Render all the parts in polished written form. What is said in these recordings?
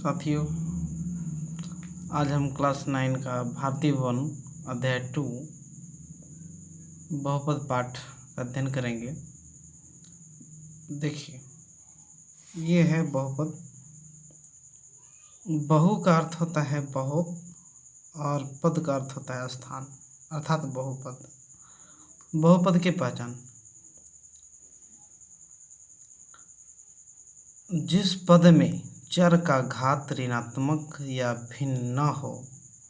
साथियों, आज हम क्लास 9 का भारतीय वन अध्याय 2 बहुपद पाठ का अध्ययन करेंगे। देखिए, ये है बहुपद। बहु का अर्थ होता है बहुत और पद का अर्थ होता है स्थान, अर्थात बहुपद। बहुपद की पहचान: जिस पद में चर का घात ऋणात्मक या भिन्न न हो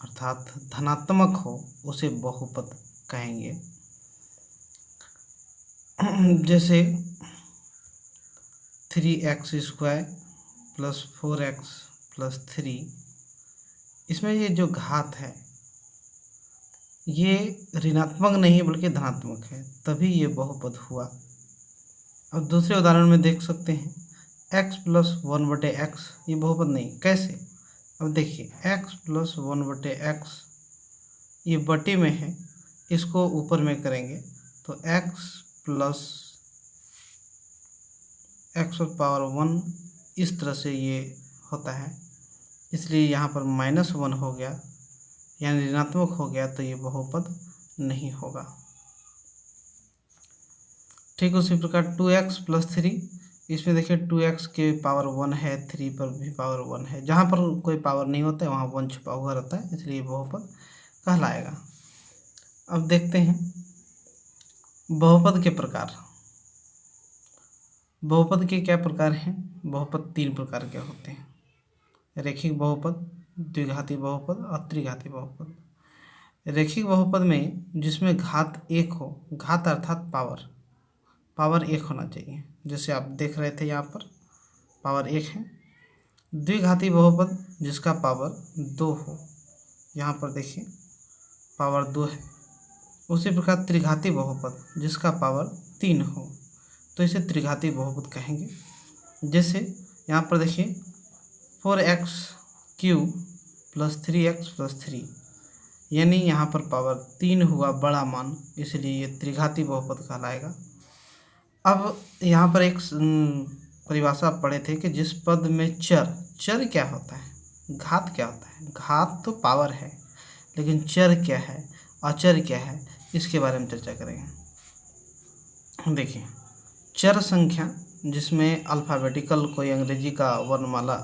अर्थात धनात्मक हो उसे बहुपद कहेंगे। जैसे 3x² + 4x + 3, इसमें ये जो घात है ये ऋणात्मक नहीं बल्कि धनात्मक है, तभी ये बहुपद हुआ। अब दूसरे उदाहरण में देख सकते हैं, x + 1/x ये बहुपद नहीं, कैसे? अब देखिए, x + 1/x ये बटे में है, इसको ऊपर में करेंगे तो x + x⁻1 इस तरह से ये होता है, इसलिए यहाँ पर -1 हो गया, यानी ऋणात्मक हो गया, तो ये बहुपद नहीं होगा। ठीक उसी प्रकार 2x + 3, इसमें देखिए 2x के पावर 1 है, 3 पर भी पावर 1 है। जहाँ पर कोई पावर नहीं होता है वहाँ 1 छुपा हुआ रहता है, इसलिए बहुपद कहलाएगा। अब देखते हैं बहुपद के प्रकार। बहुपद के क्या प्रकार हैं? बहुपद 3 प्रकार के होते हैं: रेखिक बहुपद, द्विघाती बहुपद और त्रिघाती बहुपद। रेखिक बहुपद में जिसमें घात 1 हो, घात अर्थात पावर 1 होना चाहिए, जैसे आप देख रहे थे यहाँ पर पावर 1 है। द्विघाती बहुपद जिसका पावर 2 हो, यहाँ पर देखिए पावर 2 है। उसी प्रकार त्रिघाती बहुपद जिसका पावर 3 हो, तो इसे त्रिघाती बहुपद कहेंगे। जैसे यहाँ पर देखिए 4x³ + 3x + 3, यानी यहाँ पर पावर 3 हुआ, बड़ा मान, इसलिए ये त्रिघाती बहुपद कहलाएगा। अब यहाँ पर एक परिभाषा पढ़े थे कि जिस पद में चर क्या होता है, घात क्या होता है। घात तो पावर है, लेकिन चर क्या है, अचर क्या है, इसके बारे में चर्चा करेंगे। देखिए, चर संख्या जिसमें अल्फ़ाबेटिकल कोई अंग्रेजी का वर्णमाला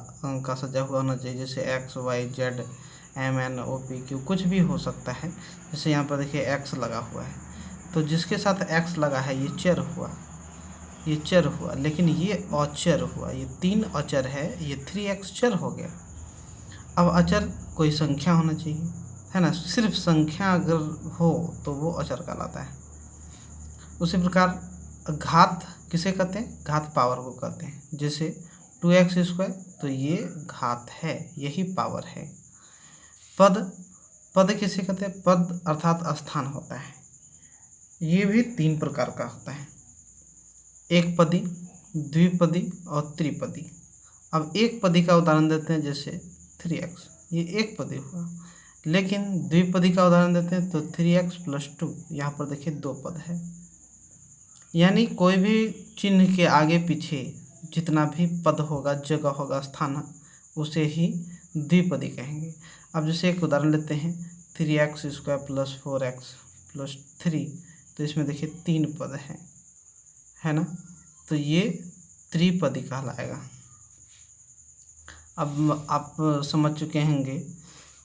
का सजा हुआ होना चाहिए, जैसे x, y, z, m, n, o, p, q, कुछ भी हो सकता है। जैसे यहाँ पर देखिए x लगा हुआ है, तो जिसके साथ x लगा है ये चर हुआ, लेकिन ये अचर हुआ। ये 3 अचर है, ये 3x चर हो गया। अब अचर कोई संख्या होना चाहिए, है ना, सिर्फ संख्या अगर हो तो वो अचर कहलाता है। उसी प्रकार घात किसे कहते हैं? घात पावर को कहते हैं। जैसे 2x², तो ये घात है, यही पावर है। पद किसे कहते हैं? पद अर्थात स्थान होता है। ये भी 3 प्रकार का होता है: एक पदी, द्विपदी और त्रिपदी। अब एक पदी का उदाहरण देते हैं, जैसे 3x, ये एक पदी हुआ। लेकिन द्विपदी का उदाहरण देते हैं तो 3x + 2, यहाँ पर देखिए 2 पद है। यानी कोई भी चिन्ह के आगे पीछे जितना भी पद होगा, जगह होगा, स्थान, उसे ही द्विपदी कहेंगे। अब जैसे एक उदाहरण लेते हैं 3x² + 4x + 3, तो इसमें देखिए 3 पद हैं, है ना, तो ये त्रिपदी कहलाएगा। अब आप समझ चुके होंगे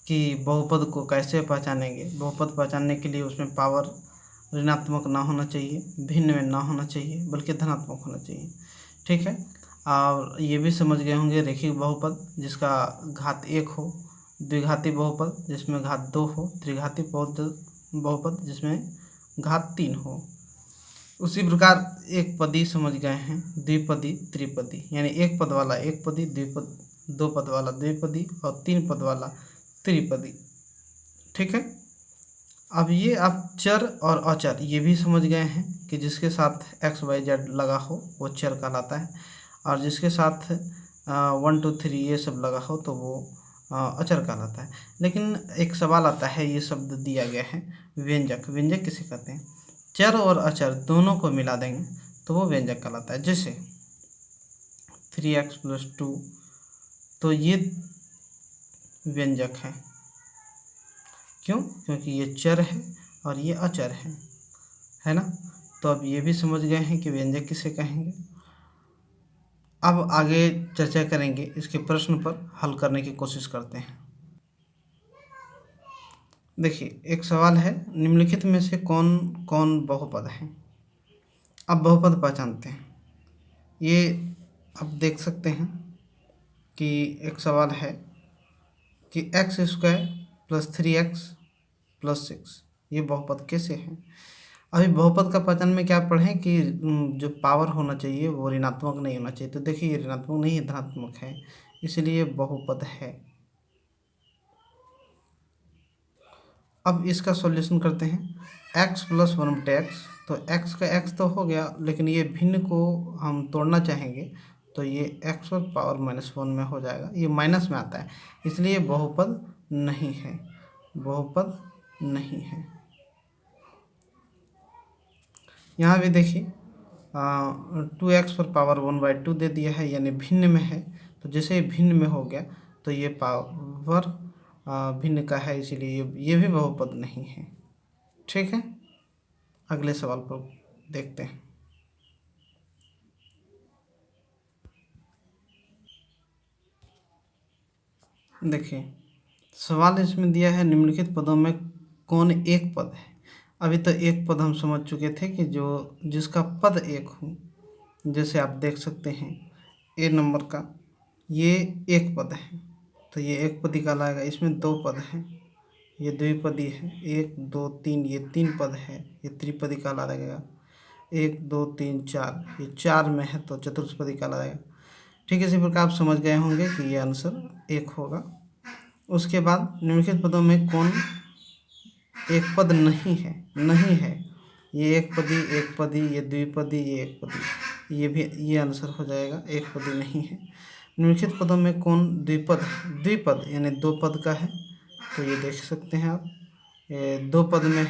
कि बहुपद को कैसे पहचानेंगे। बहुपद पहचानने के लिए उसमें पावर ऋणात्मक ना होना चाहिए, भिन्न में ना होना चाहिए, बल्कि धनात्मक होना चाहिए। ठीक है, और ये भी समझ गए होंगे रेखिक बहुपद जिसका घात 1 हो, द्विघाती बहुपद जिसमें घात 2 हो, त्रिघाती बहुपद जिसमें घात 3 हो। उसी प्रकार एक पदी समझ गए हैं, द्विपदी, त्रिपदी, यानी एक पद वाला एक पदी, द्विपद 2 पद वाला द्विपदी और 3 पद वाला त्रिपदी। ठीक है, अब ये आप चर और अचर ये भी समझ गए हैं कि जिसके साथ x, y, z लगा हो वो चर कहलाता है, और जिसके साथ 1, 2, 3 ये सब लगा हो तो वो अचर कहलाता है। लेकिन एक सवाल आता है, ये शब्द दिया गया है व्यंजक किसे कहते हैं? चर और अचर दोनों को मिला देंगे तो वो व्यंजक कहलाता है। जैसे 3x + 2, तो ये व्यंजक है। क्यों? क्योंकि ये चर है और ये अचर है ना। तो अब ये भी समझ गए हैं कि व्यंजक किसे कहेंगे। अब आगे चर्चा करेंगे, इसके प्रश्न पर हल करने की कोशिश करते हैं। देखिए, एक सवाल है, निम्नलिखित में से कौन कौन बहुपद है। अब बहुपद पहचानते हैं। ये आप देख सकते हैं कि एक सवाल है कि x² + 3x + 6 ये बहुपद कैसे है। अभी बहुपद का पहचान में क्या पढ़ें कि जो पावर होना चाहिए वो ऋणात्मक नहीं होना चाहिए। तो देखिए, ये ऋणात्मक नहीं है, धनात्मक है, इसलिए बहुपद है। अब इसका सॉल्यूशन करते हैं। x + 1/x, तो x का x तो हो गया, लेकिन ये भिन्न को हम तोड़ना चाहेंगे तो ये x और पावर -1 में हो जाएगा। ये माइनस में आता है, इसलिए बहुपद नहीं है, बहुपद नहीं है। यहाँ भी देखिए 2x पर पावर 1/2 दे दिया है, यानी भिन्न में है। तो जैसे ही भिन्न में हो गया तो ये पावर भिन्न का है, इसीलिए ये भी बहुपद नहीं है। ठीक है, अगले सवाल पर देखते हैं। देखिए, सवाल इसमें दिया है, निम्नलिखित पदों में कौन एक पद है। अभी तो एक पद हम समझ चुके थे कि जो जिसका पद एक हो, जैसे आप देख सकते हैं ए नंबर का ये एक पद है, तो ये एक पदी कहलाएगा। इसमें दो पद हैं, ये द्विपदी है, 1 2 3, ये 3 पद है, ये त्रिपदी कहलाएगा। 1 2 3 4, ये 4 में है तो चतुष्पदी कहलाएगा। ठीक है, इसी प्रकार आप समझ गए होंगे कि ये आंसर एक होगा। उसके बाद निम्नलिखित पदों में कौन एक पद नहीं है। नहीं है, ये एक पदी, ये द्विपदी, ये एक पदी, ये भी ये आंसर हो जाएगा, एक पदी नहीं है। निम्नलिखित पदों में कौन द्विपद यानी दो पद का है, तो ये देख सकते हैं आप, ये दो पद में है,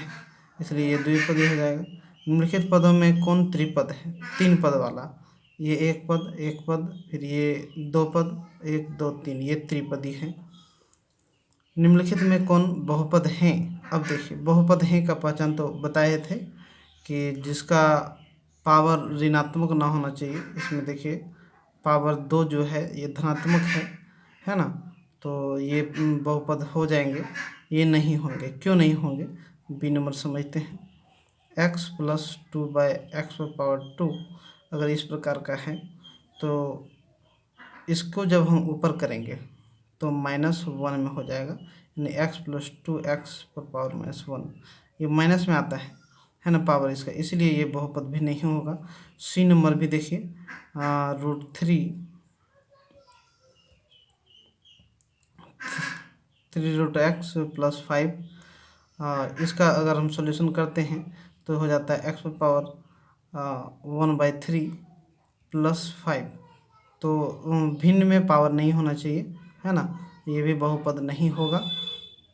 इसलिए ये द्विपदी हो जाएगा। निम्नलिखित पदों में कौन त्रिपद है, 3 पद वाला, ये एक पद, फिर ये 2 पद, 1 2 3, ये त्रिपदी है। निम्नलिखित में कौन बहुपद हैं। अब देखिए, बहुपद हैं का पहचान तो बताए थे कि जिसका पावर ऋणात्मक ना होना चाहिए। इसमें देखिए पावर 2 जो है ये धनात्मक है ना, तो ये बहुपद हो जाएंगे, ये नहीं होंगे। क्यों नहीं होंगे, बी नंबर समझते हैं। x + 2/x⁻², अगर इस प्रकार का है तो इसको जब हम ऊपर करेंगे तो -1 में हो जाएगा, यानी x + 2x⁻1, ये माइनस में आता है ना पावर इसका, इसलिए ये बहुपद भी नहीं होगा। सी नंबर भी देखिए √3 3√x + 5, इसका अगर हम सॉल्यूशन करते हैं तो हो जाता है x⁻1/3 + 5। तो भिन्न में पावर नहीं होना चाहिए, है ना, ये भी बहुपद नहीं होगा।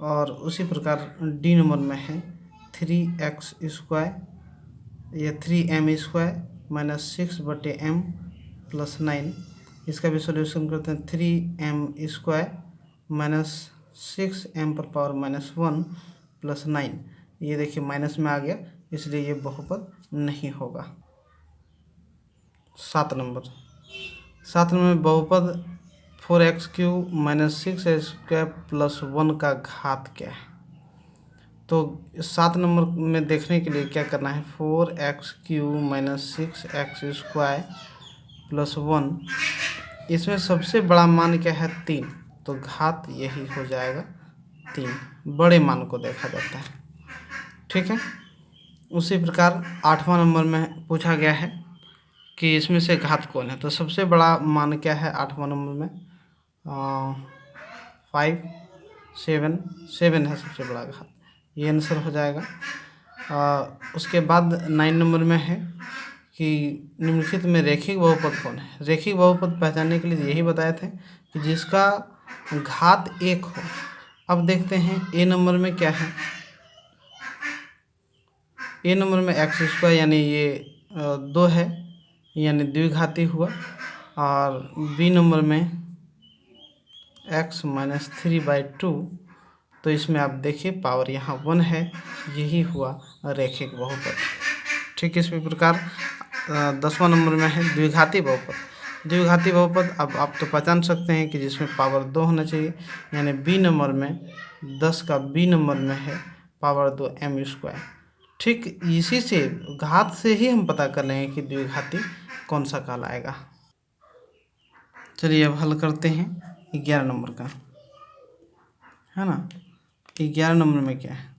और उसी प्रकार डी नंबर में है 3x², ये 3m² -6/m + 9, इसका भी सॉल्यूशन करते हैं। 3m² -6m⁻1 + 9, ये देखिए माइनस में आ गया, इसलिए ये बहुपद नहीं होगा। 7 नंबर में बहुपद 4x³ - 6x² + 1 का घात क्या है। तो 7 नंबर में देखने के लिए क्या करना है, 4x³ - 6x² + 1, इसमें सबसे बड़ा मान क्या है, 3, तो घात यही हो जाएगा 3, बड़े मान को देखा जाता है। ठीक है, उसी प्रकार 8वां नंबर में पूछा गया है कि इसमें से घात कौन है। तो सबसे बड़ा मान क्या है 8वां नंबर में, 5 7 है सबसे बड़ा घात, ये आंसर हो जाएगा। उसके बाद 9 नंबर में है कि निम्नलिखित में रेखिक बहुपद कौन है। रेखिक बहुपद पहचानने के लिए यही बताए थे कि जिसका घात 1 हो। अब देखते हैं ए नंबर में क्या है। ए नंबर में x² यानी ये 2 है, यानी द्विघाती हुआ। और बी नंबर में एक्स माइनस 3/2, तो इसमें आप देखिए पावर यहाँ 1 है, यही हुआ रैखिक बहुपद। ठीक इसी प्रकार 10वां नंबर में है द्विघाती बहुपद। द्विघाती बहुपद अब आप तो पहचान सकते हैं कि जिसमें पावर 2 होना चाहिए, यानी बी नंबर में 10 का बी नंबर में है पावर 2 m²। ठीक इसी से घात से ही हम पता कर लेंगे कि द्विघाती कौन सा कहलाएगा। चलिए अब हल करते हैं 11 नंबर का, है ना। 11 नंबर में क्या है,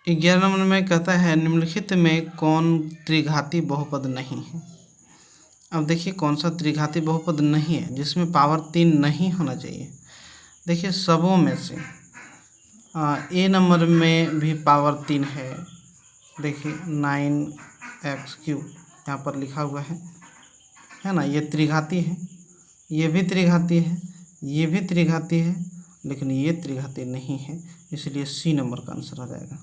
11 नंबर में कहता है निम्नलिखित में कौन त्रिघाती बहुपद नहीं है। अब देखिए कौन सा त्रिघाती बहुपद नहीं है जिसमें पावर 3 नहीं होना चाहिए। देखिए सबों में से ए नंबर में भी पावर 3 है। देखिए 9x³ यहाँ पर लिखा हुआ है ना, ये त्रिघाती है, ये भी त्रिघाती है, ये भी त्रिघाती है, लेकिन ये त्रिघाती नहीं है, इसलिए सी नंबर का आंसर हो जाएगा।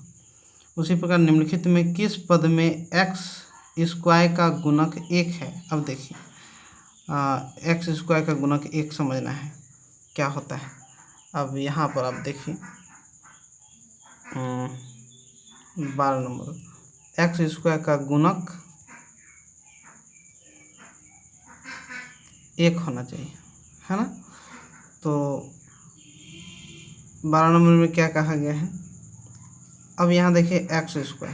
उसी प्रकार निम्नलिखित में किस पद में x² का गुणक 1 है। अब देखिए x² का गुणक 1 समझना है क्या होता है। अब यहाँ पर आप देखिए 12 नंबर x² का गुणक 1 होना चाहिए, है ना। तो 12 नंबर में क्या कहा गया है। अब यहाँ देखिए x²,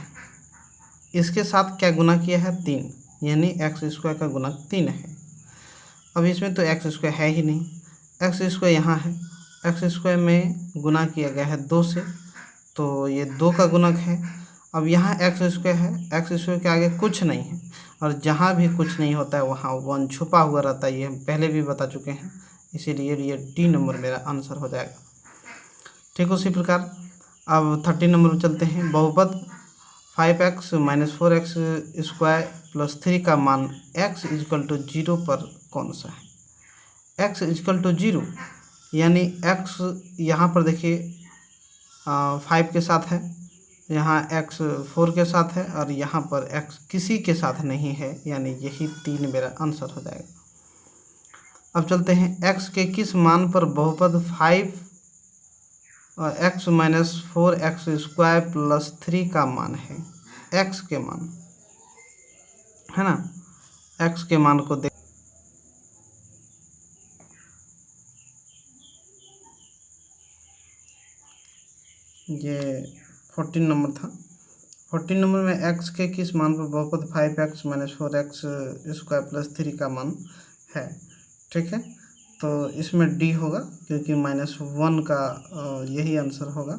इसके साथ क्या गुना किया है 3, यानी x² का गुणक 3 है। अब इसमें तो x² है ही नहीं, x² यहाँ है, x² में गुना किया गया है 2 से, तो ये 2 का गुणक है। अब यहाँ x² है, x² के आगे कुछ नहीं है, और जहाँ भी कुछ नहीं होता है वहाँ 1 छुपा हुआ रहता है, ये हम पहले भी बता चुके हैं, इसीलिए ये डी नंबर मेरा आंसर हो जाएगा। ठीक उसी प्रकार अब 30 नंबर में चलते हैं। बहुपद 5x - 4x² + 3 का मान x = 0 पर कौन सा है। x = 0 यानी x यहाँ पर देखिए 5 के साथ है, यहाँ x 4 के साथ है, और यहाँ पर x किसी के साथ नहीं है, यानी यही 3 मेरा आंसर हो जाएगा। अब चलते हैं x के किस मान पर बहुपद 5x - 4x² + 3 का मान है। x के मान, है ना, x के मान को देख, ये 14 नंबर था। 14 नंबर में x के किस मान पर बहुपद 5x - 4x² + 3 का मान है। ठीक है, तो इसमें डी होगा क्योंकि -1 का यही आंसर होगा।